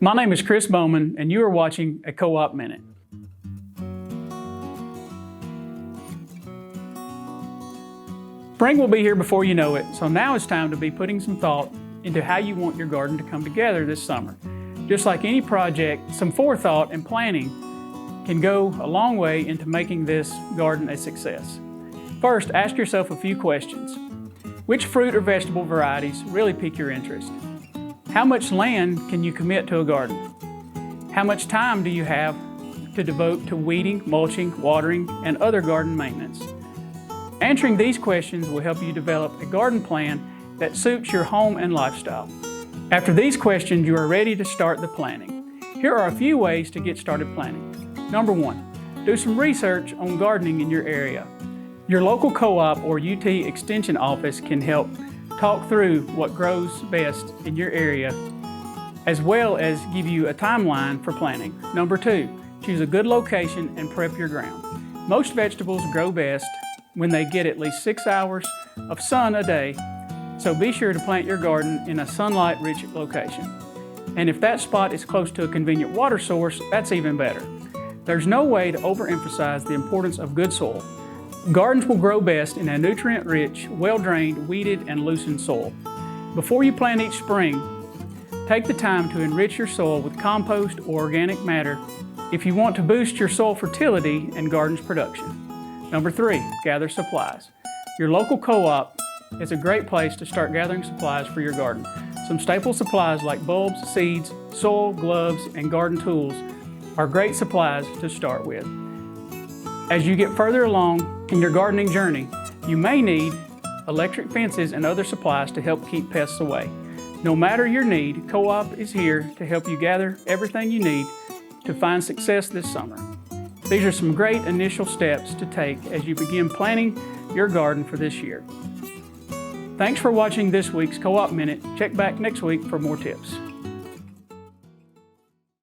My name is Chris Bowman, and you are watching a Co-op Minute. Spring will be here before you know it, so now it's time to be putting some thought into how you want your garden to come together this summer. Just like any project, some forethought and planning can go a long way into making this garden a success. First, ask yourself a few questions. Which fruit or vegetable varieties really pique your interest? How much land can you commit to a garden? How much time do you have to devote to weeding, mulching, watering, and other garden maintenance? Answering these questions will help you develop a garden plan that suits your home and lifestyle. After these questions, you are ready to start the planning. Here are a few ways to get started planning. Number one, do some research on gardening in your area. Your local co-op or UT Extension office can help talk through what grows best in your area, as well as give you a timeline for planting. Number two, choose a good location and prep your ground. Most vegetables grow best when they get at least 6 hours of sun a day, so be sure to plant your garden in a sunlight-rich location. And if that spot is close to a convenient water source, that's even better. There's no way to overemphasize the importance of good soil. Gardens will grow best in a nutrient-rich, well-drained, weeded, and loosened soil. Before you plant each spring, take the time to enrich your soil with compost or organic matter if you want to boost your soil fertility and garden's production. Number three, gather supplies. Your local co-op is a great place to start gathering supplies for your garden. Some staple supplies like bulbs, seeds, soil, gloves, and garden tools are great supplies to start with. As you get further along in your gardening journey, you may need electric fences and other supplies to help keep pests away. No matter your need, Co-op is here to help you gather everything you need to find success this summer. These are some great initial steps to take as you begin planning your garden for this year. Thanks for watching this week's Co-op Minute. Check back next week for more tips.